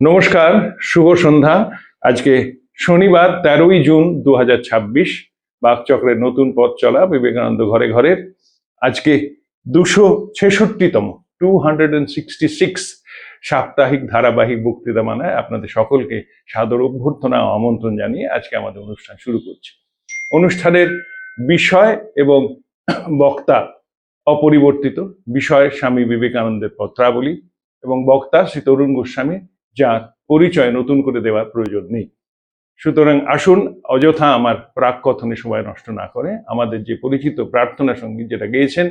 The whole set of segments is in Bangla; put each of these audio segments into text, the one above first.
নমস্কার, শুভ সন্ধ্যা। আজকে শনিবার 13ই জুন 2026। বাকচক্রের নতুন পথ চলা বিবেকানন্দ ঘরে ঘরের আজকে 266তম 266 সাপ্তাহিক ধারাবাহিক বক্তৃতা মানায় আপনাদের সকলকে সাদর অভ্যর্থনা ও আমন্ত্রণ জানিয়ে আজকে আমাদের অনুষ্ঠান শুরু করছি। অনুষ্ঠানের বিষয় এবং বক্তা অপরিবর্তিত। বিষয় স্বামী বিবেকানন্দের পত্রাবলী এবং বক্তা শ্রী তরুণ গোস্বামী, যার পরিচয় নতুন করে দেওয়ার প্রয়োজন নেই। সুতরাং আসুন, অযথা আমার প্রাক কথনে সময় নষ্ট না করে আমাদের যে পরিচিত প্রার্থনা সঙ্গীত যেটা গেয়েছেন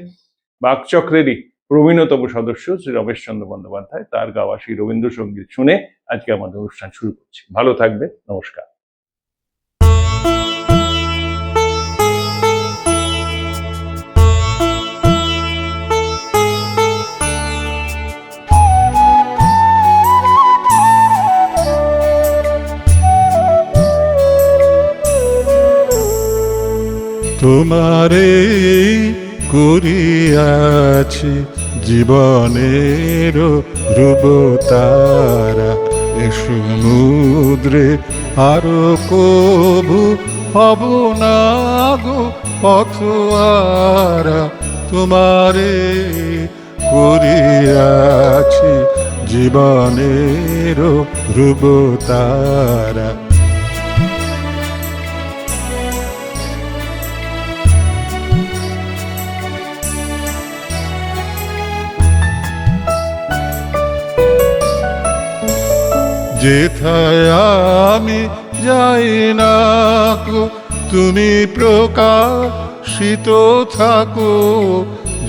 বাকচক্রেরই প্রবীণতম সদস্য শ্রী রমেশচন্দ্র বন্দ্যোপাধ্যায়, তার গাওয়া সেই রবীন্দ্রসঙ্গীত শুনে আজকে আমাদের অনুষ্ঠান শুরু করছি। ভালো থাকবে, নমস্কার। তোমারে করিয়াছি জীবনের ধ্রুবতারা, এ সমুদ্রে আরো কবু হব না গো পথোয়ারা। তোমারে করিয়াছি জীবনের ধ্রুবতারা। যেথায় আমি যাই না গো তুমি প্রকাশিত থাকো,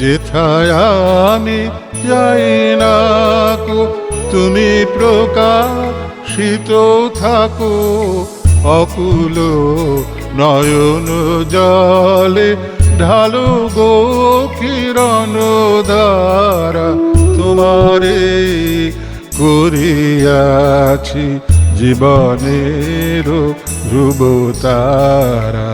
যেথায় আমি যাই না গো তুমি প্রকাশিত থাকো। অকুল নয়ন জলে ঢালো গো কিরণ ধারা। তোমারে করিয়াছি জীবনের ধ্রুবতারা।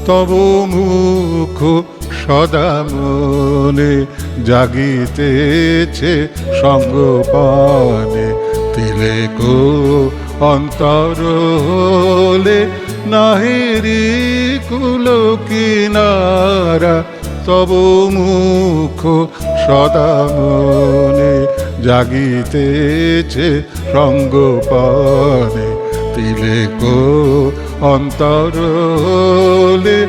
তব মুখ সদা মনে জাগিতেছে সঙ্গপানে, তিলেকো অন্তর হলে নাহিরি কুল কিনারা। তব মুখ সদা মনে জাগিতেছে সঙ্গপানে, তিলেকো অন্তর হলে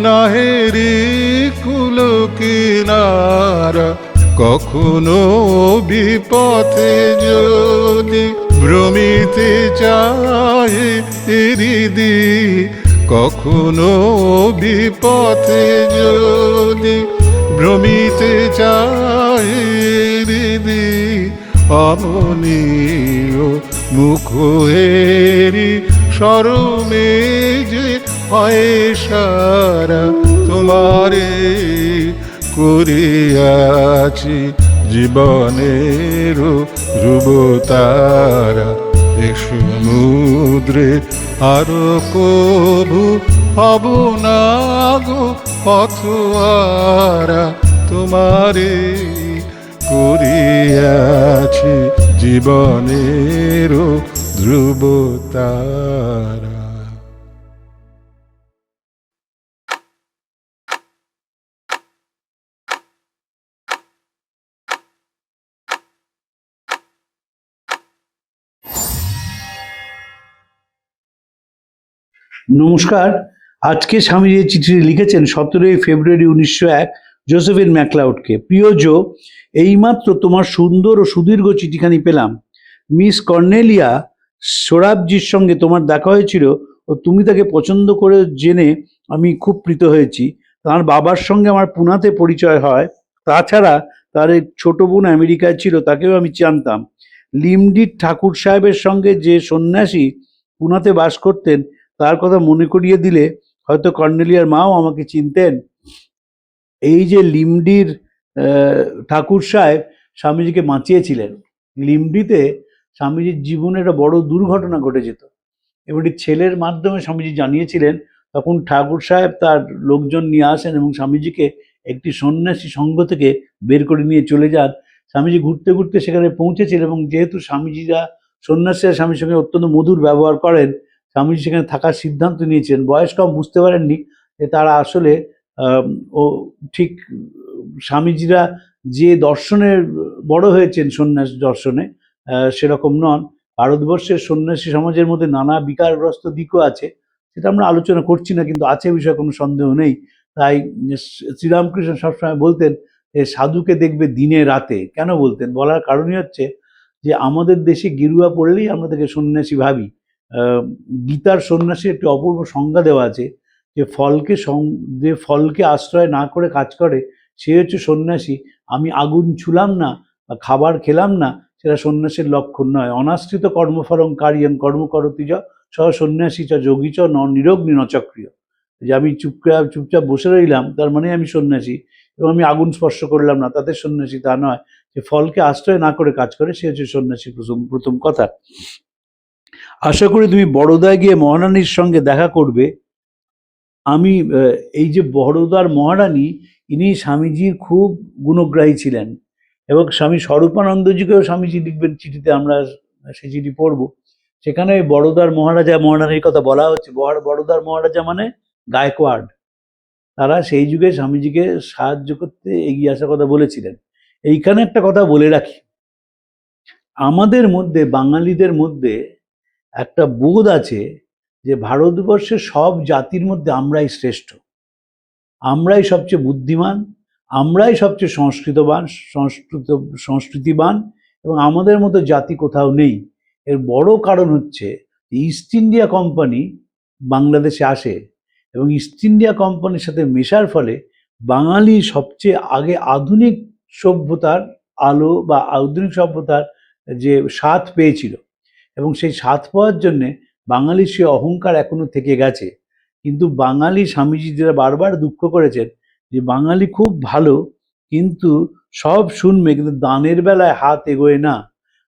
নাহেরি কুল কিনারা। কখনো বিপথে যদি ভ্রমিতে চাহে হৃদি, কখনো বিপথে যদি ভ্রমিতে চাহে হৃদি, অমনীয় মুখ হেরি শরমে যে হয় সারা। তোমারে করিয়াছি জীবনের ধ্রুবতারা, এ সমুদ্রে আরো কবু হব না গো পথোয়ারা। তোমারে করিয়াছি জীবনের ধ্রুবতারা। নমস্কার। আজকে স্বামী যে চিঠিটি লিখেছেন 17 ফেব্রুয়ারি 1901 জোসেফিন ম্যাকলাউডকে। প্রিয় জো, এইমাত্র তোমার সুন্দর ও সুদীর্ঘ চিঠিখানি পেলাম। মিস কর্নেলিয়া সোরাবজির সঙ্গে তোমার দেখা হয়েছিল ও তুমি তাকে পছন্দ করে জেনে আমি খুব প্রীত হয়েছি। তার বাবার সঙ্গে আমার পুনাতে পরিচয় হয়। তাছাড়া তার এক ছোট বোন আমেরিকায় ছিল, তাকেও আমি জানতাম। লিমডির ঠাকুর সাহেবের সঙ্গে যে সন্ন্যাসী পুনাতে বাস করতেন তার কথা মনে করিয়ে দিলে হয়তো কর্নেলিয়ার মাও আমাকে চিনতেন। এই যে লিমডির ঠাকুর সাহেব স্বামীজিকে বাঁচিয়েছিলেন, লিমডিতে স্বামীজির জীবনে একটা বড় দুর্ঘটনা ঘটে যেত এবং এটি ছেলের মাধ্যমে স্বামীজি জানিয়েছিলেন। তখন ঠাকুর সাহেব তার লোকজন নিয়ে আসেন এবং স্বামীজিকে একটি সন্ন্যাসী সংঘ থেকে বের করে নিয়ে চলে যান। স্বামীজি ঘুরতে ঘুরতে সেখানে পৌঁছেছিলেন এবং যেহেতু স্বামীজিরা সন্ন্যাসীরা স্বামীর সঙ্গে অত্যন্ত মধুর ব্যবহার করেন, স্বামীজি সেখানে থাকার সিদ্ধান্ত নিয়েছিলেন। বয়স কম, বুঝতে পারেননি যে তারা আসলে ও ঠিক স্বামীজিরা যে দর্শনের বড় হয়েছেন সন্ন্যাস দর্শনে সেরকম নন। ভারতবর্ষের সন্ন্যাসী সমাজের মধ্যে নানা বিকারগ্রস্ত দিকও আছে, সেটা আমরা আলোচনা করছি না, কিন্তু আছে বিষয়ে কোনো সন্দেহ নেই। তাই শ্রীরামকৃষ্ণ সবসময় বলতেন যে সাধুকে দেখবে দিনে রাতে। কেন বলতেন? বলার কারণই হচ্ছে যে আমাদের দেশে গেরুয়া পড়লেই আমরা তাকে সন্ন্যাসী ভাবি। গীতার সন্ন্যাসীর একটি অপূর্ব সংজ্ঞা দেওয়া আছে যে যে ফলকে আশ্রয় না করে কাজ করে সে হচ্ছে সন্ন্যাসী। আমি আগুন ছুলাম না বা খাবার খেলাম না, সেটা সন্ন্যাসীর লক্ষণ নয়। অনাশ্রিত কর্মফলং কারিয়ং কর্ম করতি চ সহ সন্ন্যাসী চ যোগী চ নিরগ্নি নচক্রিয়। যে আমি চুপচাপ বসে রইলাম তার মানে আমি সন্ন্যাসী, এবং আমি আগুন স্পর্শ করলাম না তাদের সন্ন্যাসী তা নয়। যে ফলকে আশ্রয় না করে কাজ করে সে হচ্ছে সন্ন্যাসী, প্রথম কথা। আশা করি তুমি বড়োদায় গিয়ে মহারানীর সঙ্গে দেখা করবে। আমি এই যে বড়োদার মহারানী, ইনি স্বামীজির খুব গুণগ্রাহী ছিলেন এবং স্বামী স্বরূপানন্দজিকেও স্বামীজি লিখবেন চিঠিতে, আমরা সেই চিঠি পড়ব। সেখানে বড়োদার মহারাজা মহারানীর কথা বলা হচ্ছে। বড়োদার মহারাজা মানে গায়কওয়াড়, তারা সেই যুগে স্বামীজিকে সাহায্য করতে এগিয়ে আসার কথা বলেছিলেন। এইখানে একটা কথা বলে রাখি, আমাদের মধ্যে বাঙালিদের মধ্যে একটা বোধ আছে যে ভারতবর্ষের সব জাতির মধ্যে আমরাই শ্রেষ্ঠ, আমরাই সবচেয়ে বুদ্ধিমান, আমরাই সবচেয়ে সংস্কৃতিবান এবং আমাদের মতো জাতি কোথাও নেই। এর বড় কারণ হচ্ছে ইস্ট ইন্ডিয়া কোম্পানি বাংলাদেশে আসে এবং ইস্ট ইন্ডিয়া কোম্পানির সাথে মেশার ফলে বাঙালি সবচেয়ে আগে আধুনিক সভ্যতার আলো বা আধুনিক সভ্যতার যে স্বাদ পেয়েছিল এবং সেই স্বাদ পাওয়ার জন্যে বাঙালির সে অহংকার এখনো থেকে গেছে। কিন্তু বাঙালি, স্বামীজি যারা বারবার দুঃখ করেছেন যে বাঙালি খুব ভালো কিন্তু সব শুনবে কিন্তু দানের বেলায় হাত এগোয় না।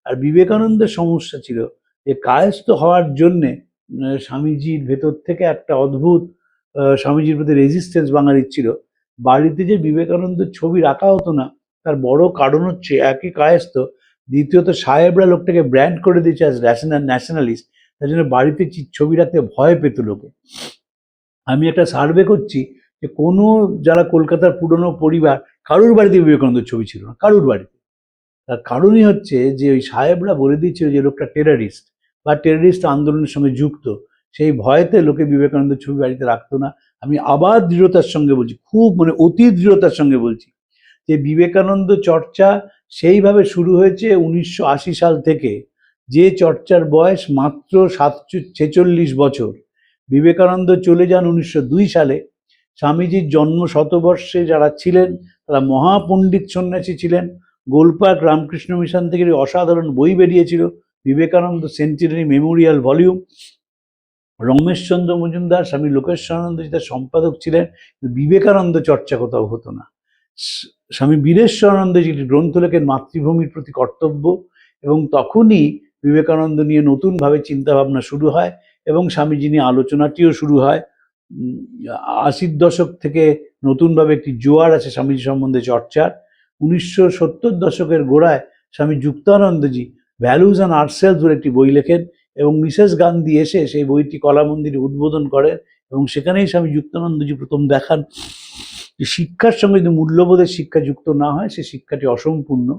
আর বিবেকানন্দের সমস্যা ছিল যে কায়স্থ হওয়ার জন্যে স্বামীজির ভেতর থেকে একটা অদ্ভুত স্বামীজির প্রতি রেজিস্ট্যান্স বাঙালির ছিল। বাড়িতে যে বিবেকানন্দের ছবি রাখা হতো না তার বড় কারণ হচ্ছে একই কায়স্থ, দ্বিতীয়ত সাহেবরা লোকটাকে ব্র্যান্ড করে দিয়েছে অ্যাজ ন্যাশনালিস্ট, তার জন্য বাড়িতে ছবি রাখতে ভয় পেত লোকে। আমি একটা সার্ভে করছি যে কোনো যারা কলকাতার পুরনো পরিবার কারুর বাড়িতে বিবেকানন্দের ছবি ছিল না, কারুর বাড়িতে। তার কারণই হচ্ছে যে ওই সাহেবরা বলে দিচ্ছিল যে লোকটা টেররিস্ট বা টেররিস্ট আন্দোলনের সঙ্গে যুক্ত, সেই ভয়তে লোকে বিবেকানন্দের ছবি বাড়িতে রাখতো না। আমি আবার দৃঢ়তার সঙ্গে বলছি, খুব অতি দৃঢ়তার সঙ্গে বলছি যে বিবেকানন্দ চর্চা সেইভাবে শুরু হয়েছে 1980 সাল থেকে, যে চর্চার বয়স মাত্র 46 বছর। বিবেকানন্দ চলে যান 1902 সালে। স্বামীজির জন্ম শতবর্ষে যারা ছিলেন তারা মহাপণ্ডিত সন্ন্যাসী ছিলেন। গোলপার্ক রামকৃষ্ণ মিশন থেকে অসাধারণ বই বেরিয়েছিল, Vivekananda century Memorial volume. Rameshchandra Majumdar, স্বামী লোকেশ্বরানন্দজি তার সম্পাদক ছিলেন। বিবেকানন্দ চর্চা কোথাও হতো না। স্বামী বীরেশ্বরানন্দজি গ্রন্থ লেখেন মাতৃভূমির প্রতি কর্তব্য, এবং তখনই বিবেকানন্দ নিয়ে নতুনভাবে চিন্তাভাবনা শুরু হয় এবং স্বামীজি নিয়ে আলোচনাটিও শুরু হয়। 80-র দশক থেকে নতুনভাবে একটি জোয়ার আছে স্বামীজি সম্বন্ধে চর্চার। 1970 দশকের গোড়ায় স্বামী যুক্তানন্দজি ভ্যালুজ অ্যান্ড আওয়ারসেলভস বলে একটি বই লেখেন এবং মিসেস গান্ধী এসে সেই বইটি কলা মন্দিরে উদ্বোধন করেন এবং সেখানেই স্বামী যুক্তানন্দজি প্রথম দেখান যে শিক্ষার সঙ্গে যদি মূল্যবোধের শিক্ষা যুক্ত না হয় সে শিক্ষাটি অসম্পূর্ণ।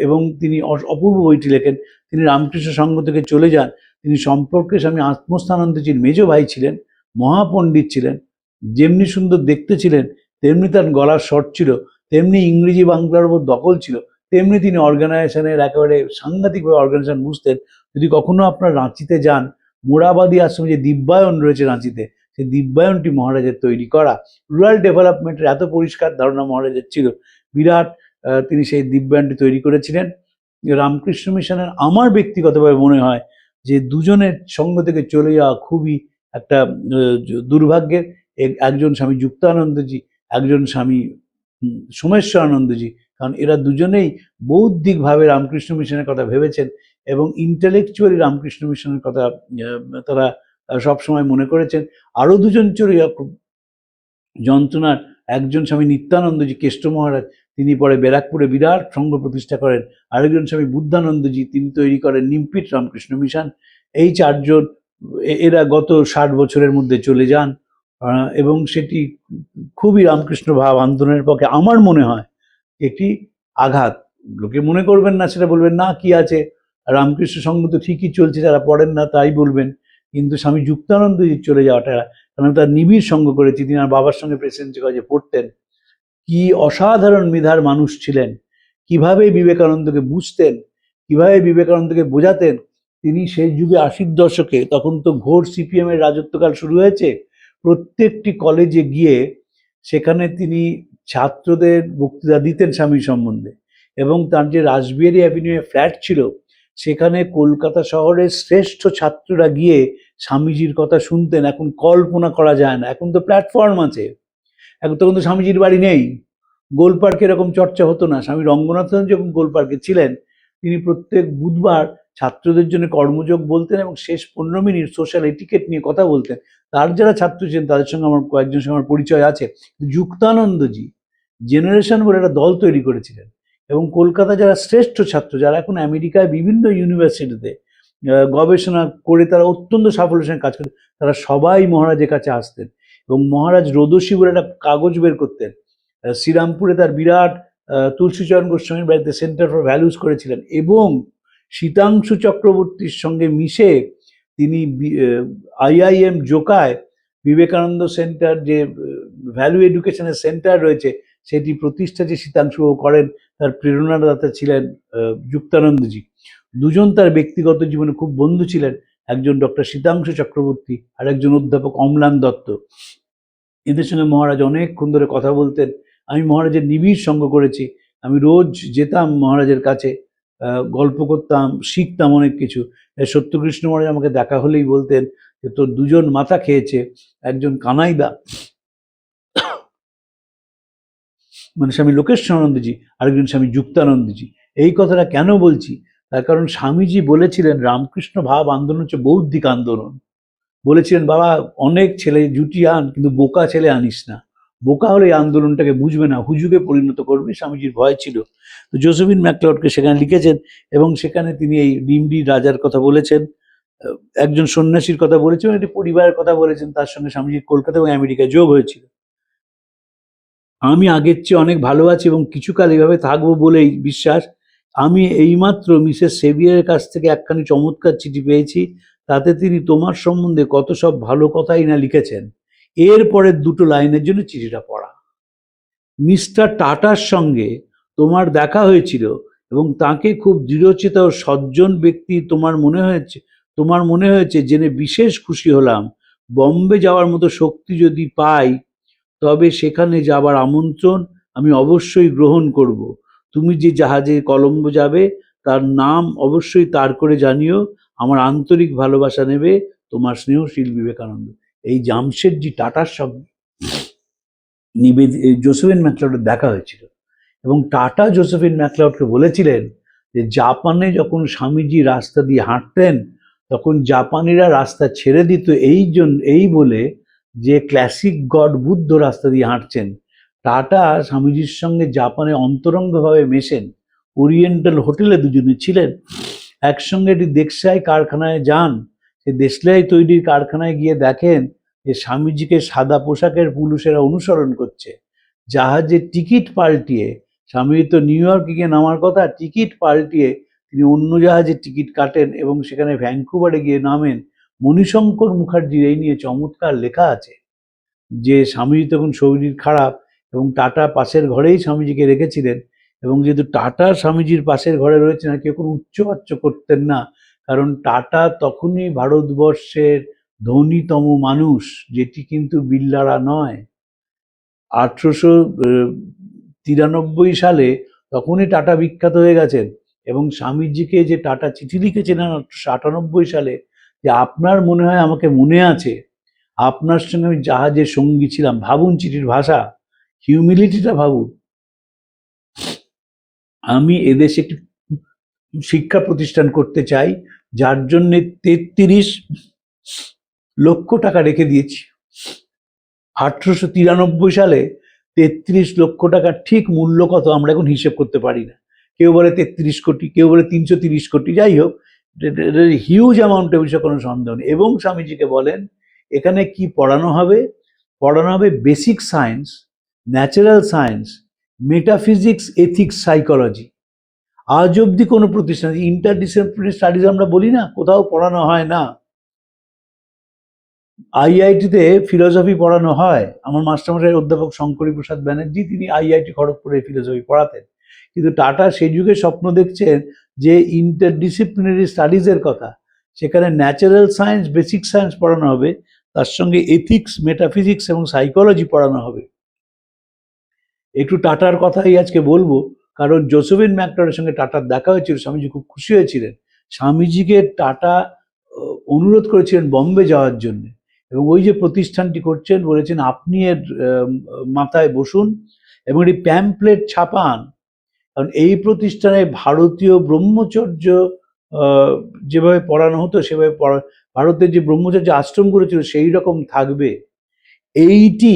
এবং তিনি অপূর্ব বইটি লেখেন। তিনি রামকৃষ্ণ সংঘ থেকে চলে যান। তিনি সম্পর্কে স্বামী আত্মস্থানন্দজির মেজ ভাই ছিলেন, মহাপণ্ডিত ছিলেন, যেমনি সুন্দর দেখতে ছিলেন তেমনি তার গলার স্বর ছিল, তেমনি ইংরেজি বাংলার উপর দখল ছিল, তেমনি তিনি অর্গানাইজেশনের একেবারে সাংঘাতিকভাবে অর্গানাইজেশন বুঝতেন। যদি কখনো আপনার রাঁচিতে যান, মোরাবাদী আশ্রমে যে দিব্যায়ন রয়েছে রাঁচিতে, সেই দিব্যায়নটি মহারাজের তৈরি করা। রুরাল ডেভেলপমেন্টের এত পরিষ্কার ধারণা মহারাজের ছিল, বিরাট তিনি সেই দিব্যায়নটি তৈরি করেছিলেন। রামকৃষ্ণ মিশনের আমার ব্যক্তিগতভাবে মনে হয় যে দুজনের সঙ্গ থেকে চলে যাওয়া খুবই একটা দুর্ভাগ্যের। একজন স্বামী যুক্তানন্দজি, একজন স্বামী সোমেশ্বরানন্দজি, কারণ এরা দুজনেই বৌদ্ধিকভাবে রামকৃষ্ণ মিশনের কথা ভেবেছেন এবং ইন্টেলেকচুয়ালি রামকৃষ্ণ মিশনের কথা তারা সবসময় মনে করেছেন। আরও দুজন যন্ত্রণার, একজন স্বামী নিত্যানন্দজি কেষ্ট মহারাজ, তিনি পরে ব্যারাকপুরে বিরাট সংঘ প্রতিষ্ঠা করেন। আরেকজন স্বামী বুদ্ধানন্দজি, তিনি তৈরি করেন নিমপিট রামকৃষ্ণ মিশন। এই চারজন এরা গত 60 বছরের মধ্যে চলে যান এবং সেটি খুবই রামকৃষ্ণ ভাব আন্দোলনের পক্ষে আমার মনে হয় একটি আঘাত। লোকে মনে করবেন না, সেটা বলবেন না কি আছে, রামকৃষ্ণ সংঘ তো ঠিকই চলছে, যারা পড়েন না তাই বলবেন। কিন্তু স্বামী যুক্তানন্দজির চলে যাওয়াটা, কারণ তার নিবিড় সঙ্গ করেছি, তিনি আর বাবার সঙ্গে প্রেসিডেন্সি কলেজে পড়তেন, কি অসাধারণ মেধার মানুষ ছিলেন, কিভাবে বিবেকানন্দকে বুঝতেন, কিভাবে বিবেকানন্দকে বোঝাতেন। তিনি সেই যুগে 80-র দশকে, তখন তো ঘোর সিপিএম এর রাজত্বকাল শুরু হয়েছে, প্রত্যেকটি কলেজে গিয়ে সেখানে তিনি ছাত্রদের বক্তৃতা দিতেন স্বামী সম্বন্ধে। এবং তার যে রাসবিহারী অ্যাভিনিউয়ে ফ্ল্যাট ছিল, সেখানে কলকাতা শহরের শ্রেষ্ঠ ছাত্ররা গিয়ে স্বামীজির কথা শুনতেন। এখন কল্পনা করা যায় না, এখন তো প্ল্যাটফর্ম আছে, এখন তখন তো স্বামীজির বাড়ি নেই। গোলপার্কে এরকম চর্চা হতো না। স্বামী রঙ্গনাথন যখন গোলপার্কে ছিলেন, তিনি প্রত্যেক বুধবার ছাত্রদের জন্য কর্মযোগ বলতেন এবং শেষ 15 মিনিট সোশ্যাল এটিকেট নিয়ে কথা বলতেন। তার যারা ছাত্র ছিলেন তাদের সঙ্গে আমার কয়েকজনের সঙ্গে আমার পরিচয় আছে। যুক্তানন্দজি জেনারেশন বলে একটা দল তৈরি করেছিলেন এবং কলকাতা যারা শ্রেষ্ঠ ছাত্র, যারা এখন আমেরিকায় বিভিন্ন ইউনিভার্সিটিতে গবেষণা করে তারা অত্যন্ত সাফল্যের সঙ্গে কাজ করতেন, তারা সবাই মহারাজের কাছে আসতেন। এবং মহারাজ রোদসী বলে একটা কাগজ বের করতেন। শ্রীরামপুরে তার বিরাট তুলসীচরণ গোস্বামীর বাড়িতে সেন্টার ফর ভ্যালুস করেছিলেন এবং শীতাংশু চক্রবর্তীর সঙ্গে মিশে তিনি IIM জোকায় বিবেকানন্দ সেন্টার, যে ভ্যালু এডুকেশনের সেন্টার রয়েছে, সেটি প্রতিষ্ঠা যে শীতাংশু করেন, তার প্রেরণাদাতা ছিলেন যুক্তানন্দজি। দুজন তার ব্যক্তিগত জীবনে খুব বন্ধু ছিলেন, একজন ডক্টর শীতাংশু চক্রবর্তী আর একজন অধ্যাপক অম্লান দত্ত। এদের সঙ্গে মহারাজ অনেকক্ষণ ধরে কথা বলতেন। আমি মহারাজের নিবিড় সঙ্গ করেছি, আমি রোজ যেতাম মহারাজের কাছে, গল্প করতাম, শিখতাম অনেক কিছু। সত্যকৃষ্ণ মহারাজ আমাকে দেখা হলেই বলতেন যে তোর দুজন মাথা খেয়েছে, একজন কানাইদা মানে স্বামী লোকেশ্বরানন্দজি, আরেকজন স্বামী যুক্তানন্দজি। এই কথাটা কেন বলছি, তার কারণ স্বামীজি বলেছিলেন রামকৃষ্ণ ভাব আন্দোলন হচ্ছে বৌদ্ধিক আন্দোলন। বলেছিলেন বাবা, অনেক ছেলে জুটিয়ে আন, কিন্তু বোকা ছেলে আনিস না, বোকা হলে এই আন্দোলনটাকে বুঝবে না, হুজুগে পরিণত করবে। স্বামীজির ভয় ছিল। তো জোসেফিন ম্যাকলাউডকে সেখানে লিখেছেন এবং সেখানে তিনি এই ডিমডি রাজার কথা বলেছেন, একজন সন্ন্যাসীর কথা বলেছেন, একটি পরিবারের কথা বলেছেন, তার সঙ্গে স্বামীজির কলকাতা এবং আমেরিকায় যোগ হয়েছিল। আমি আগের চেয়ে অনেক ভালো আছি এবং কিছুকাল এইভাবে থাকবো বলেই বিশ্বাস। আমি এইমাত্র মিসেস সেভিয়ারের কাছ থেকে একখানি চমৎকার চিঠি পেয়েছি, তাতে তিনি তোমার সম্বন্ধে কত সব ভালো কথাই না লিখেছেন। এরপরের দুটো লাইনের জন্য চিঠিটা পড়া। মিস্টার টাটার সঙ্গে তোমার দেখা হয়েছিল এবং তাকে খুব দৃঢ়চেত ও সজ্জন ব্যক্তি তোমার মনে হয়েছে জেনে বিশেষ খুশি হলাম। বম্বে যাওয়ার মতো শক্তি যদি পাই তবে সেখানে যাবার আমন্ত্রণ আমি অবশ্যই গ্রহণ করব। তুমি যে জাহাজে কলম্বো যাবে তার নাম অবশ্যই তার করে জানিও। আমার আন্তরিক ভালোবাসা নেবে, তোমার স্নেহশীল বিবেকানন্দ। এই জামশেদজি টাটার সঙ্গে জোসেফিন ম্যাকলাউডের দেখা হয়েছিল এবং টাটা জোসেফিন ম্যাকলাউডকে বলেছিলেন যে জাপানে যখন স্বামীজি রাস্তা দিয়ে হাঁটতেন তখন জাপানিরা রাস্তা ছেড়ে দিত এই বলে যে ক্লাসিক গড বুদ্ধ রাস্তা দিয়ে হাঁটছেন। টাটা স্বামীজির সঙ্গে জাপানে অন্তরঙ্গভাবে মেশেন, ওরিয়েন্টাল হোটেলে দুজনে ছিলেন, একসঙ্গে একটি দেশলাই কারখানায় যান। সে দেশলাই তৈরির কারখানায় গিয়ে দেখেন যে স্বামীজিকে সাদা পোশাকের পুরুষেরা অনুসরণ করছে। জাহাজের টিকিট পাল্টিয়ে, স্বামীজি তো নিউ ইয়র্কে গিয়ে নামার কথা, টিকিট পাল্টিয়ে তিনি অন্য জাহাজের টিকিট কাটেন এবং সেখানে ভ্যাঙ্কুভারে গিয়ে নামেন। মণিশঙ্কর মুখার্জির এই নিয়ে চমৎকার লেখা আছে যে স্বামীজি তখন শরীর খারাপ এবং টাটা পাশের ঘরেই স্বামীজিকে রেখেছিলেন এবং যেহেতু টাটা স্বামীজির পাশের ঘরে রয়েছেন আর কেউ কোনো উচ্চবাচ্য করতেন না, কারণ টাটা তখনই ভারতবর্ষের ধনীতম মানুষ, যেটি কিন্তু বিল্লারা নয়। 1893 সালে তখনই টাটা বিখ্যাত হয়ে গেছেন এবং স্বামীজিকে যে টাটা চিঠি লিখেছিলেন 1898 সালে যে আপনার মনে হয় আমাকে মনে আছে, আপনার সঙ্গে আমি জাহাজের সঙ্গী ছিলাম। ভাবুন চিঠির ভাষা, হিউমিলিটিটা ভাবুন। আমি এদেশে একটি শিক্ষা প্রতিষ্ঠান করতে চাই, যার জন্য 33 লক্ষ টাকা রেখে দিয়েছি। 1893 সালে 33 লক্ষ টাকার ঠিক মূল্য কত আমরা এখন হিসেব করতে পারি না। কেউ বলে 33 কোটি, কেউ বলে 330 কোটি, যাই হোক, হিউজ অ্যামাউন্ট, এ বিষয়ে কোনো সন্দেহ নেই। এবং স্বামীজিকে বলেন এখানে কি পড়ানো হবে? পড়ানো হবে basic science, natural science, metaphysics, ethics, psychology. আজ অবধি কোনো প্রতিষ্ঠান, ইন্টারডিসিপ্লিনারি স্টাডিজ আমরা বলি না, কোথাও পড়ানো হয় না। আইআইটিতে ফিলোসফি পড়ানো হয়, আমার মাস্টারমশাই অধ্যাপক শঙ্করী প্রসাদ ব্যানার্জি, তিনি আইআইটি খড়গপুরে ফিলোসফি পড়াতেন। কিন্তু টাটা সেই যুগে স্বপ্ন দেখছেন যে ইন্টারডিসিপ্লিনারি স্টাডিজের কথা, সেখানে ন্যাচারাল সায়েন্স, বেসিক সায়েন্স পড়ানো হবে, তার সঙ্গে এথিক্স, মেটাফিজিক্স এবং সাইকোলজি পড়ানো হবে। একটু টাটার কথাই আজকে বলবো, কারণ জোসেফিন ম্যাকলাউডের সঙ্গে টাটার দেখা হয়েছিল, স্বামীজি খুব খুশি হয়েছিলেন। স্বামীজিকে টাটা অনুরোধ করেছিলেন বম্বে যাওয়ার জন্য, এবং ওই যে প্রতিষ্ঠানটি করছেন বলেছেন আপনি এর মাথায় বসুন এবং একটি প্যাম্পলেট ছাপান, কারণ এই প্রতিষ্ঠানে ভারতীয় ব্রহ্মচর্য যেভাবে পড়ানো হতো সেভাবে ভারতের যে ব্রহ্মচর্য আশ্রমগুলো ছিল সেই রকম থাকবে। এইটি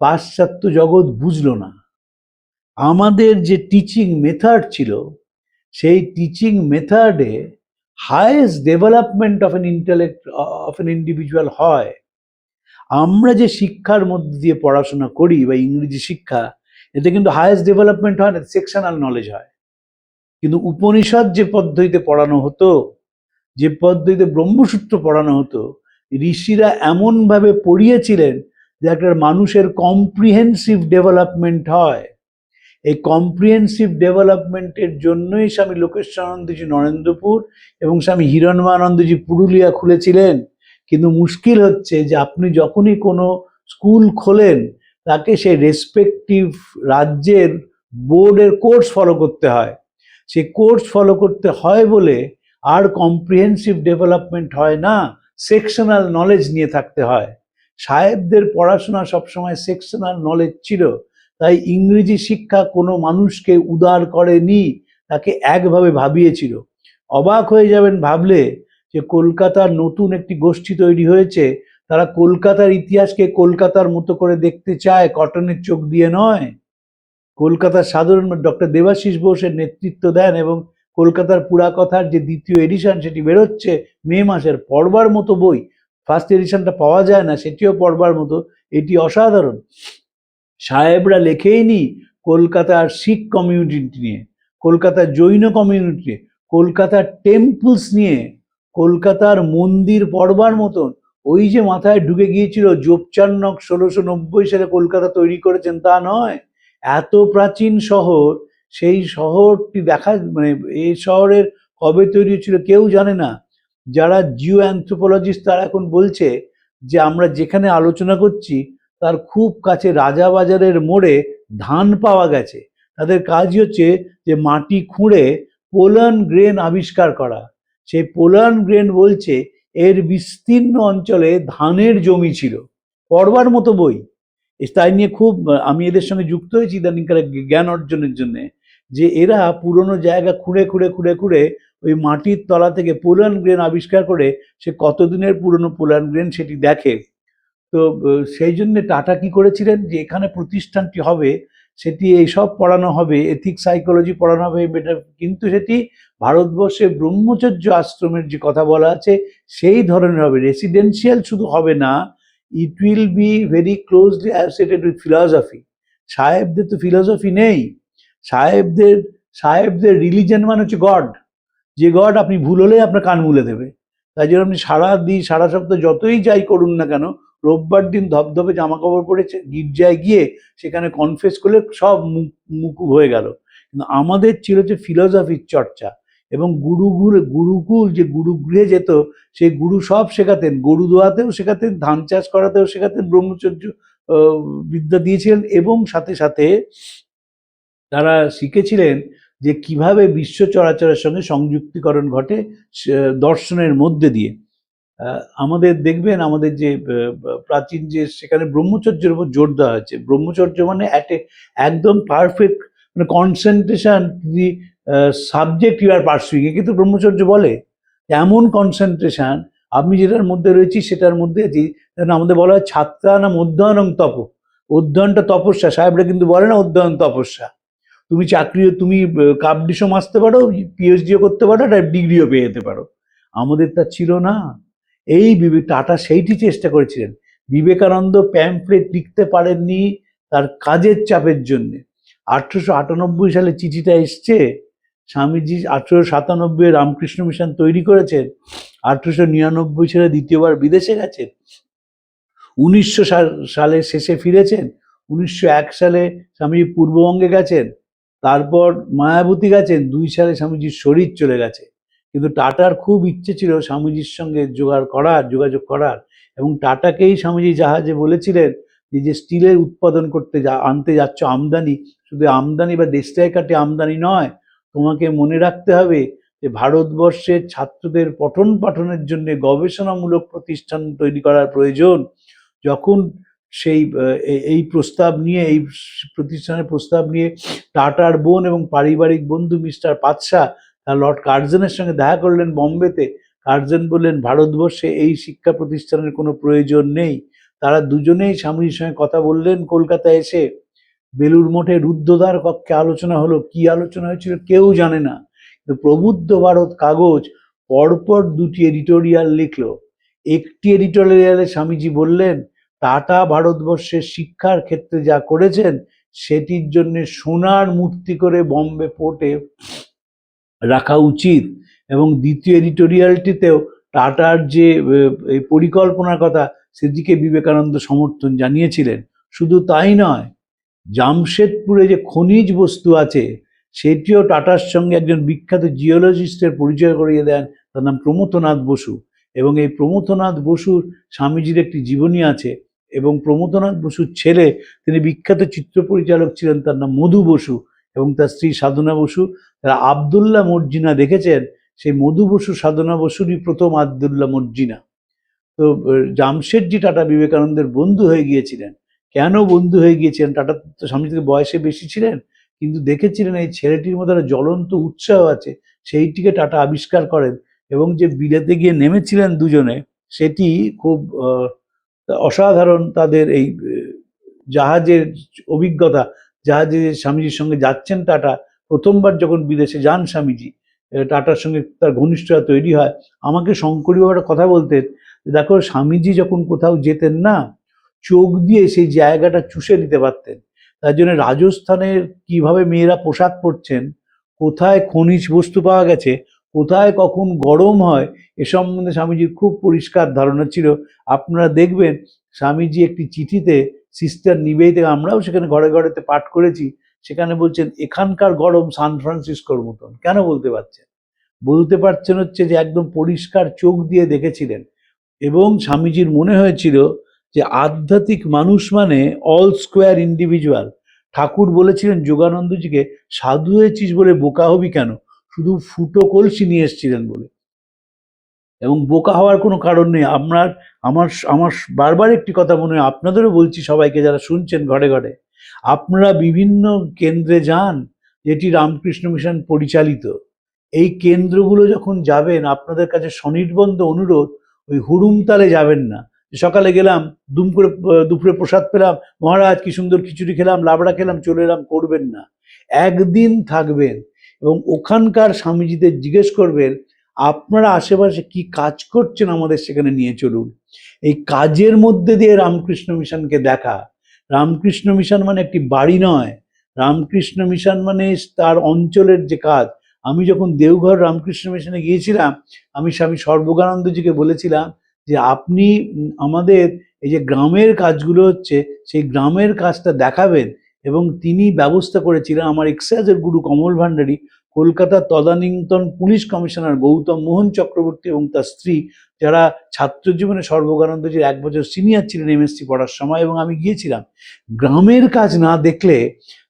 পাশ্চাত্য জগৎ বুঝলো না। আমাদের যে টিচিং মেথড ছিল, সেই টিচিং মেথডে highest development of N intellect of N individual হয়। আমরা যে শিক্ষার মধ্যে দিয়ে পড়াশোনা করি বা ইংরেজি শিক্ষা, এতে কিন্তু হাইয়েস্ট ডেভেলপমেন্ট হয় না, সেকশনাল নলেজ হয়। কিন্তু উপনিষদ যে পদ্ধতিতে পড়ানো হতো, যে পদ্ধতিতে ব্রহ্মসূত্র পড়ানো হতো, ঋষিরা এমনভাবে পড়িয়েছিলেন যে একটা মানুষের কম্প্রিহেন্সিভ ডেভেলপমেন্ট হয়। এই কম্প্রিহেন্সিভ ডেভেলপমেন্টের জন্যই স্বামী লোকেশ্বরানন্দজি নরেন্দ্রপুর এবং স্বামী হিরণ্মানন্দজি পুরুলিয়া খুলেছিলেন। কিন্তু মুশকিল হচ্ছে যে আপনি যখনই কোনো স্কুল খোলেন, তাকে সেই রেসপেক্টিভ রাজ্যের বোর্ডের কোর্স ফলো করতে হয়। সেই কোর্স ফলো করতে হয় বলে আর কম্প্রিহেন্সিভ ডেভেলপমেন্ট হয় না, সেকশনাল নলেজ নিয়ে থাকতে হয়। সাহেবদের পড়াশোনা সবসময় সেকশনাল নলেজ ছিল, তাই ইংরেজি শিক্ষা কোনো মানুষকে উদার করেনি, তাকে একভাবে ভাবিয়েছিল। অবাক হয়ে যাবেন ভাবলে যে কলকাতার নতুন একটি গোষ্ঠী তৈরি হয়েছে, তারা কলকাতার ইতিহাসকে কলকাতার মতো করে দেখতে চায়, কটনের চোখ দিয়ে নয়। কলকাতার সাধারণ ডক্টর দেবাশিস বোসের নেতৃত্ব দেন এবং কলকাতার পুরাকথার যে দ্বিতীয় এডিশন সেটি বেরোচ্ছে মে মাসের, পড়বার মতো বই। ফার্স্ট এডিশনটা পাওয়া যায় না, সেটিও পড়বার মতো, এটি অসাধারণ। সাহেবরা লেখেইনি কলকাতার শিখ কমিউনিটি নিয়ে, কলকাতার জৈন কমিউনিটি নিয়ে, কলকাতার টেম্পলস নিয়ে, কলকাতার মন্দির পড়বার মতন। ওই যে মাথায় ঢুকে গিয়েছিল জোপচান্নক 1690 সালে কলকাতা তৈরি করেছেন তা নয়, এত প্রাচীন শহর, সেই শহরটি দেখা, মানে এই শহরের কবে তৈরি ছিল কেউ জানে না। যারা জিও অ্যানথ্রোপোলজিস্ট তারা এখন বলছে যে আমরা যেখানে আলোচনা করছি তার খুব কাছে রাজাবাজারের মোড়ে ধান পাওয়া গেছে। তাদের কাজই হচ্ছে যে মাটি খুঁড়ে পোলান গ্রেন আবিষ্কার করা। সেই পোলান গ্রেন বলছে এর বিস্তীর্ণ অঞ্চলে ধানের জমি ছিল। পড়বার মতো বই। তাই নিয়ে খুব আমি এদের সঙ্গে যুক্ত হয়েছি ইদানিংকালে জ্ঞান অর্জনের জন্যে, যে এরা পুরনো জায়গা খুঁড়ে খুঁড়ে খুঁড়ে খুঁড়ে ওই মাটির তলা থেকে পোলান গ্রেন আবিষ্কার করে সে কতদিনের পুরনো পোলান গ্রেন সেটি দেখে। তো সেই জন্য টাটা কি করেছিলেন যে এখানে প্রতিষ্ঠানটি হবে, সেটি এইসব পড়ানো হবে, এথিক্স, সাইকোলজি পড়ানো হবে, কিন্তু সেটি ভারতবর্ষের ব্রহ্মচর্য আশ্রমের যে কথা বলা আছে সেই ধরনের হবে, রেসিডেন্সিয়াল শুধু হবে না, it will be very closely associated with philosophy. সাহেবদের তো ফিলসফি নেই, সাহেবদের রিলিজন মানে হচ্ছে গড, যে গড আপনি ভুল হলে আপনার কান মুলে দেবে। তাই জন্য আপনি সারা সপ্তাহ যতই যাই করুন না কেন, রোববার দিন ধবধবে জামা কাপড় পরে গির্জায় গিয়ে সেখানে কনফেস করলে সব মুকুব হয়ে গেল। কিন্তু আমাদের ছিল যে ফিলসফির চর্চা, এবং গুরুকুল যে গুরুগৃহে যেত, সেই গুরু সব শেখাতেন, গরু দোয়াতেও শেখাতেন, ধান চাষ করাতেও শেখাতেন, ব্রহ্মচর্য বিদ্যা দিয়েছিলেন, এবং সাথে সাথে তারা শিখেছিলেন যে কিভাবে বিশ্ব চরাচরের সঙ্গে সংযুক্তিকরণ ঘটে দর্শনের মধ্যে দিয়ে। আমাদের দেখবেন আমাদের যে প্রাচীন যে সেখানে ব্রহ্মচর্যের উপর জোর দেওয়া হয়েছে। ব্রহ্মচর্য মানে একদম পারফেক্ট মানে concentration the subject you are pursuing, এ কিন্তু ব্রহ্মচর্য বলে। এমন কনসেন্ট্রেশন, আমি যেটার মধ্যে রয়েছি সেটার মধ্যে আছি। যেন আমাদের বলা হয় ছাত্রা না অধ্যয়নং তপ, অধ্যয়নটা তপস্যা, সাহেবরা কিন্তু বলে না অধ্যয়ন তপস্যা। তুমি তুমি কাবডিশও মাসতে পারো, পিএইচডিও করতে পারো, একটা ডিগ্রিও পেয়ে যেতে পারো। আমাদের তা ছিল না। এই টাটা সেইটি চেষ্টা করেছিলেন। বিবেকানন্দ প্যাম্পলেট লিখতে পারেননি তার কাজের চাপের জন্য। 1898 সালে চিঠিটা এসছে, স্বামীজি 1897 রামকৃষ্ণ মিশন তৈরি করেছেন, 1899 সালে দ্বিতীয়বার বিদেশে গেছেন, 1900 সালে শেষে ফিরেছেন, 1901 সালে স্বামীজি পূর্ববঙ্গে গেছেন, তারপর মায়াবতী গেছেন, 2 সালে স্বামীজির শরীর চলে গেছে। কিন্তু টাটার খুব ইচ্ছে ছিল স্বামীজির সঙ্গে যোগাযোগ করার, এবং টাটাকেই স্বামীজি জাহাজে বলেছিলেন যে স্টিলের উৎপাদন করতে আনতে যাচ্ছ আমদানি, শুধু আমদানি বা দেশটায় কাটে আমদানি নয়, তোমাকে মনে রাখতে হবে যে ভারতবর্ষের ছাত্রদের পঠন পাঠনের জন্য গবেষণামূলক প্রতিষ্ঠান তৈরি করার প্রয়োজন। যখন সেই এই প্রস্তাব নিয়ে, এই প্রতিষ্ঠানের প্রস্তাব নিয়ে টাটার বোন এবং পারিবারিক বন্ধু মিস্টার পাতসা তার লর্ড কার্জনের সঙ্গে দেখা করলেন বোম্বেতে, কার্জন বললেন ভারতবর্ষে এই শিক্ষা প্রতিষ্ঠানের কোনো প্রয়োজন নেই। তারা দুজনেই স্বামীজির সঙ্গে কথা বললেন। কলকাতায় এসে বেলুর মঠে রুদ্ধদ্বার কক্ষে আলোচনা হলো। কি আলোচনা হয়েছিল কেউ জানে না, কিন্তু প্রবুদ্ধ ভারত কাগজ পরপর 2টি এডিটোরিয়াল লিখলো। একটি এডিটোরিয়ালে স্বামীজি বললেন টাটা ভারতবর্ষের শিক্ষার ক্ষেত্রে যা করেছেন সেটির জন্য সোনার মূর্তি করে বম্বে পোর্টে রাখা উচিত, এবং দ্বিতীয় এডিটোরিয়ালটিতেও টাটার যে এই পরিকল্পনার কথা সেদিকে বিবেকানন্দ সমর্থন জানিয়েছিলেন। শুধু তাই নয়, জামশেদপুরে যে খনিজ বস্তু আছে সেটিও টাটার সঙ্গে একজন বিখ্যাত জিওলজিস্টের পরিচয় করিয়ে দেন, তার নাম প্রমথনাথ বসু। এবং এই প্রমথনাথ বসুর স্বামীজির একটি জীবনী আছে, এবং প্রমথনাথ বসুর ছেলে, তিনি বিখ্যাত চিত্র পরিচালক ছিলেন, তার নাম মধু বসু, এবং তার স্ত্রী সাধনা বসু। তারা আবদুল্লাহ মর্জিনা দেখেছেন, সেই মধু বসু সাধনা বসুরই প্রথম আবদুল্লাহ মর্জিনা। তো জামশেদজি টাটা বিবেকানন্দের বন্ধু হয়ে গিয়েছিলেন। কেন বন্ধু হয়ে গিয়েছিলেন? টাটা তো স্বামী থেকে বয়সে বেশি ছিলেন, কিন্তু দেখেছিলেন এই ছেলেটির মধ্যে একটা জ্বলন্ত উৎসাহ আছে, সেইটিকে টাটা আবিষ্কার করেন। এবং যে বিলেতে গিয়ে নেমেছিলেন দুজনে, সেটি খুব অসাধারণ। তাদের এই জাহাজের অভিজ্ঞতা, জাহাজে স্বামীজির সঙ্গে যাচ্ছেন টাটা, প্রথমবার যখন বিদেশে যান স্বামীজি, টাটার সঙ্গে তার ঘনিষ্ঠতা তৈরি হয়। আমাকে শঙ্করী বাবা কথা বলতেন, দেখো স্বামীজি যখন কোথাও যেতেন না, চোখ দিয়ে সেই জায়গাটা চুষে নিতে পারতেন। তার জন্য রাজস্থানের কিভাবে মেয়েরা পোশাক পরছেন, কোথায় খনিজ বস্তু পাওয়া গেছে, কোথায় কখন গরম হয়, এ সম্বন্ধে স্বামীজির খুব পরিষ্কার ধারণা ছিল। আপনারা দেখবেন স্বামীজি একটি চিঠিতে সিস্টার নিবেদিতা, আমরাও সেখানে ঘরে ঘরেতে পাঠ করেছি, সেখানে বলছেন এখানকার গরম সান ফ্রান্সিসকোর মতন। কেন বলতে পারছেন? বলতে পারছেন হচ্ছে যে একদম পরিষ্কার চোখ দিয়ে দেখেছিলেন। এবং স্বামীজির মনে হয়েছিল যে আধ্যাত্মিক মানুষ মানে অল স্কোয়ার ইন্ডিভিজুয়াল। ঠাকুর বলেছিলেন যোগানন্দজিকে, সাধু হয়েছিস বলে বোকা হবি কেন, শুধু ফুটো কলসি নিয়ে এসেছিলেন বলে। এবং বোকা হওয়ার কোনো কারণ নেই। আমার আমার বারবার একটি কথা মনে হয়, আপনাদেরও বলছি, সবাইকে যারা শুনছেন ঘরে ঘরে, আপনারা বিভিন্ন কেন্দ্রে যান যেটি রামকৃষ্ণ মিশন পরিচালিত। এই কেন্দ্রগুলো যখন যাবেন, আপনাদের কাছে স্বনির্বন্ধ অনুরোধ, ওই হুড়ুমতালে যাবেন না। সকালে গেলাম, দুম করে দুপুরে প্রসাদ পেলাম, মহারাজ কি সুন্দর খিচুড়ি খেলাম, লাবড়া খেলাম, চলে এলাম, করবেন না। একদিন থাকবেন এবং ওখানকার স্বামীজিদের জিজ্ঞেস করবেন আপনারা আশেপাশে কি কাজ করছেন, আমাদের সেখানে নিয়ে চলুন। এই কাজের মধ্যে দিয়ে রামকৃষ্ণ মিশনকে দেখা। রামকৃষ্ণ মিশন মানে একটি বাড়ি নয়, রামকৃষ্ণ মিশন মানে তার অঞ্চলের যে কাজ। আমি যখন দেওঘর রামকৃষ্ণ মিশনে গিয়েছিলাম, আমি স্বামী সর্বজ্ঞানন্দজিকে বলেছিলাম যে আপনি আমাদের এই যে গ্রামের কাজগুলো হচ্ছে, সেই গ্রামের কাজটা দেখাবেন। এবং তিনি ব্যবস্থা করেছিলেন, আমার এক্সাইজের গুরু কমল ভান্ডারী, কলকাতার তদানীন্তন পুলিশ কমিশনার গৌতম মোহন চক্রবর্তী এবং তার স্ত্রী, যারা ছাত্র জীবনে সর্বজ্ঞানন্দজির 1 বছর সিনিয়র ছিলেন এমএসসি পড়ার সময়। এবং আমি গিয়েছিলাম। গ্রামের কাজ না দেখলে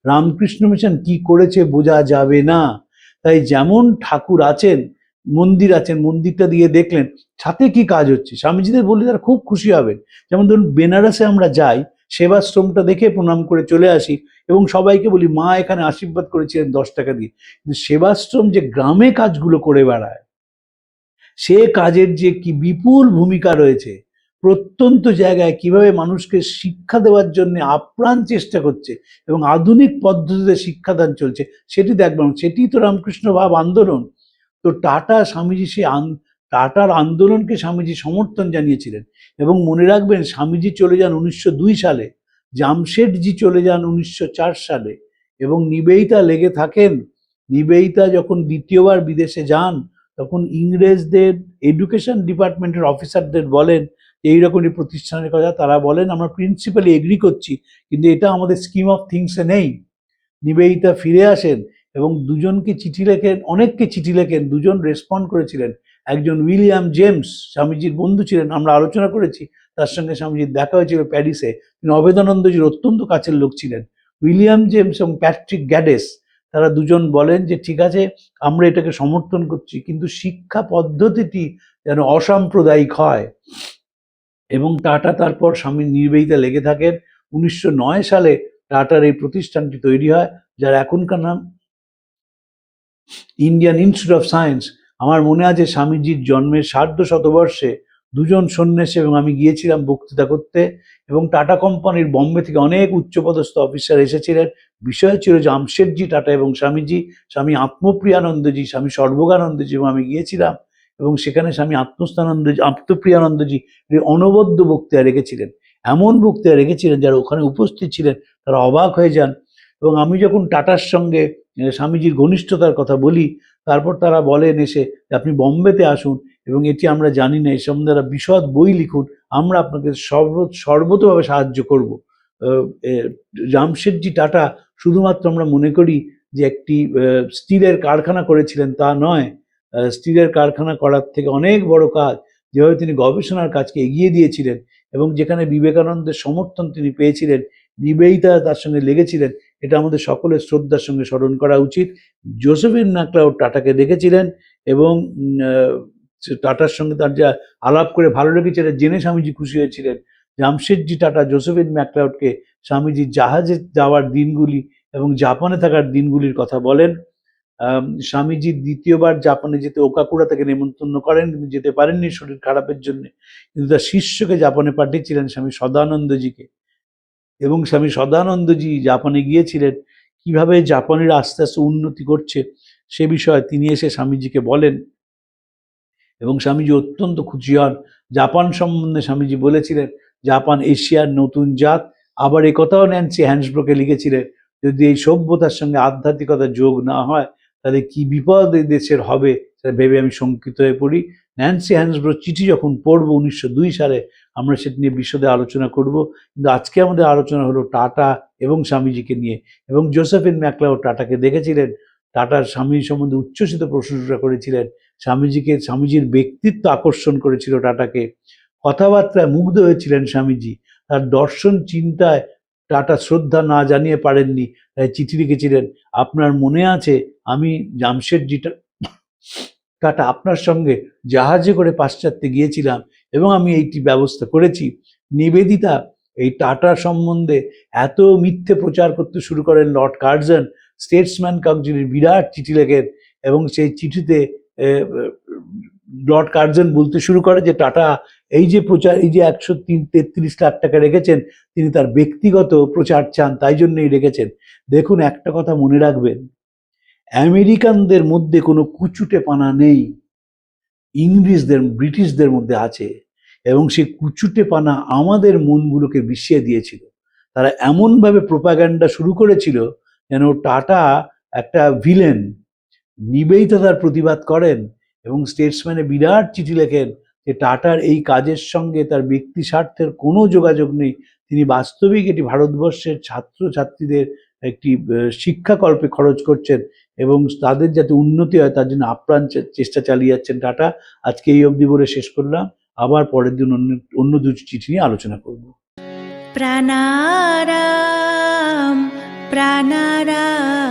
রামকৃষ্ণ মিশন কি করেছে বোঝা যাবে না। তাই যেমন ঠাকুর আছেন, মন্দির আছেন, মন্দিরটা দিয়ে দেখলেন ছাতে কি কাজ হচ্ছে, স্বামীজিদের বললে তারা খুব খুশি হবেন। যেমন ধরুন বেনারসে আমরা যাই, সেবাশ্রমটা দেখে প্রণাম করে চলে আসি এবং সবাইকে বলি মা এখানে আশীর্বাদ করেছিলেন 10 টাকা দিয়ে। কিন্তু সেবাশ্রম যে গ্রামে কাজগুলো করে বেড়ায়, সে কাজের যে কি বিপুল ভূমিকা রয়েছে, প্রত্যন্ত জায়গায় কিভাবে মানুষকে শিক্ষা দেওয়ার জন্য আপ্রাণ চেষ্টা করছে এবং আধুনিক পদ্ধতিতে শিক্ষাদান চলছে, সেটি দেখবেন। সেটি তো রামকৃষ্ণ ভাব আন্দোলন। তো টাটা স্বামীজি টাটার আন্দোলনকে স্বামীজি সমর্থন জানিয়েছিলেন। এবং মনে রাখবেন, স্বামীজি চলে যান 1902 সালে, জামশেদজি চলে যান 1904 সালে, এবং নিবেদিতা লেগে থাকেন। নিবেদিতা যখন দ্বিতীয়বার বিদেশে যান, তখন ইংরেজদের এডুকেশন ডিপার্টমেন্টের অফিসারদের বলেন এইরকমই প্রতিষ্ঠানের কথা। তারা বলেন আমরা প্রিন্সিপালি এগ্রি করছি, কিন্তু এটা আমাদের স্কিম অফ থিংসে নেই। নিবেদিতা ফিরে আসেন এবং দুজনকে চিঠি লেখেন, অনেককে চিঠি লেখেন। দুজন রেসপন্ড করেছিলেন। একজন উইলিয়াম জেমস, স্বামীজির বন্ধু ছিলেন, আমরা আলোচনা করেছি, তার সঙ্গে স্বামীজির দেখা হয়েছিল প্যারিসে। তিনি অভেদানন্দজির অত্যন্ত কাছের লোক ছিলেন। উইলিয়াম জেমস এবং প্যাট্রিক গ্যাডেস, তারা দুজন বলেন যে ঠিক আছে, আমরা এটাকে সমর্থন করছি, কিন্তু শিক্ষা পদ্ধতিটি যেন অসাম্প্রদায়িক হয়। এবং টাটা তারপর স্বামী নিবেদিতা লেগে থাকেন। 1909 সালে টাটার এই প্রতিষ্ঠানটি তৈরি হয়, যার এখনকার নাম ইন্ডিয়ান ইনস্টিটিউট অফ সায়েন্স। আমার মনে আছে স্বামীজির জন্মের ১৫০ দুজন সন্ন্যাসী এবং আমি গিয়েছিলাম বক্তৃতা করতে, এবং টাটা কোম্পানির বম্বে থেকে অনেক উচ্চপদস্থ অফিসার এসেছিলেন। বিষয় ছিল জামশেদজি টাটা এবং স্বামীজি, স্বামী আত্মপ্রিয়ানন্দজি, স্বামী সর্বগানন্দজি, এবং আমি গিয়েছিলাম। এবং সেখানে স্বামী আত্মপ্রিয়ানন্দজি অনবদ্য বক্তৃতা রেখেছিলেন। এমন বক্তৃতা রেখেছিলেন যারা ওখানে উপস্থিত ছিলেন তারা অবাক হয়ে যান। এবং আমি যখন টাটার সঙ্গে স্বামীজির ঘনিষ্ঠতার কথা বলি, তারপর তারা বলেন এসে যে আপনি বম্বেতে আসুন এবং এটি আমরা জানি না, এই সম্বন্ধে বিশদ বই লিখুন, আমরা আপনাকে সর্বতভাবে সাহায্য করব। জামশেদজি টাটা শুধুমাত্র আমরা মনে করি যে একটি স্টিলের কারখানা করেছিলেন, তা নয়। স্টিলের কারখানা করার থেকে অনেক বড় কাজ, যেভাবে তিনি গবেষণার কাজকে এগিয়ে দিয়েছিলেন এবং যেখানে বিবেকানন্দের সমর্থন তিনি পেয়েছিলেন, নিবেদিতা তার সঙ্গে লেগেছিলেন, এটা আমাদের সকলের শ্রদ্ধার সঙ্গে স্মরণ করা উচিত। জোসেফিন ম্যাকলাউড টাটাকে দেখেছিলেন এবং টাটার সঙ্গে তার যা আলাপ করে ভালো লেগেছিল জেনে স্বামীজি খুশি হয়েছিলেন। জামশেদজি টাটা জোসেফিন ম্যাকলাউডকে স্বামীজি জাহাজে যাওয়ার দিনগুলি এবং জাপানে থাকার দিনগুলির কথা বলেন। স্বামীজি দ্বিতীয়বার জাপানে যেতে ওকাকুরা থেকে নেমন্তন্ন করেন, কিন্তু যেতে পারেননি শরীর খারাপের জন্য। কিন্তু তার শিষ্যকে জাপানে পাঠিয়েছিলেন, স্বামী সদানন্দজিকে। এবং স্বামী সদানন্দজি জাপানে গিয়েছিলেন, কিভাবে জাপানিরা আস্তে আস্তে উন্নতি করছে সে বিষয়ে তিনি এসে স্বামীজিকে বলেন এবং স্বামীজি অত্যন্ত খুশি হন। জাপান সম্বন্ধে স্বামীজি বলেছিলেন জাপান এশিয়ার নতুন জাত। আবার এই কথাও ন্যান্সি হ্যান্সব্রোকে লিখেছিলেন, যদি এই সভ্যতার সঙ্গে আধ্যাত্মিকতা যোগ না হয় তাহলে কি বিপদ এই দেশের হবে, সেটা ভেবে আমি শঙ্কিত হয়ে পড়ি। ন্যান্সি হ্যান্সব্রো চিঠি যখন পড়বো 1902 সালে, আমরা সেটা নিয়ে বিশদে আলোচনা করব। কিন্তু আজকে আমাদের আলোচনা হলো টাটা এবং স্বামীজিকে নিয়ে। এবং জোসেফিন ম্যাকলাউড টাটাকে দেখেছিলেন, টাটার স্বামীর সম্বন্ধে উচ্ছ্বসিত প্রশংসা করেছিলেন। স্বামীজির ব্যক্তিত্ব আকর্ষণ করেছিল টাটাকে, কথাবার্তায় মুগ্ধ হয়েছিলেন স্বামীজি। তার দর্শন চিন্তায় টাটা শ্রদ্ধা না জানিয়ে পারেননি, তাই চিঠি লিখেছিলেন, আপনার মনে আছে আমি জামশেদজি টাটা আপনার সঙ্গে জাহাজে করে পাশ্চাত্যে গিয়েছিলাম এবং আমি এইটি ব্যবস্থা করেছি। নিবেদিতা এই টাটা সম্বন্ধে এত মিথ্যে প্রচার করতে শুরু করেন। লর্ড কার্জন স্টেটসম্যান কাউন্সিলের বিরাট চিঠি লেখেন এবং সেই চিঠিতে লর্ড কার্জন বলতে শুরু করে যে টাটা এই যে প্রচার, এই যে 133 লাখ টাকা রেখেছেন, তিনি তার ব্যক্তিগত প্রচার চান, তাই জন্যই রেখেছেন। দেখুন, একটা কথা মনে রাখবেন, আমেরিকানদের মধ্যে কোনো কুচুটেপানা নেই, ব্রিটিশদের মধ্যে আছে। এবং সেই কুচুটেপানা আমাদের মনগুলোকে বিষিয়ে দিয়েছিল। তারা এমনভাবে প্রোপাগান্ডা শুরু করেছিল যেন টাটা একটা ভিলেন। নিবেদিতা তার প্রতিবাদ করেন এবং স্টেটসম্যানে বিরাট চিঠি লেখেন যে টাটার এই কাজের সঙ্গে তার ব্যক্তি স্বার্থের কোনো যোগাযোগ নেই। তিনি বাস্তবিক এটি ভারতবর্ষের ছাত্রছাত্রীদের একটি শিক্ষাকল্পে খরচ করছেন এবং তাদের যাতে উন্নতি হয় তার জন্য আপ্রাণ চেষ্টা চালিয়ে যাচ্ছেন টাটা। আজকে এই অবধি বলে শেষ করলাম, আবার পরের দিন অন্য দুটি চিঠি নিয়ে আলোচনা করব। প্রাণারাম প্রাণারাম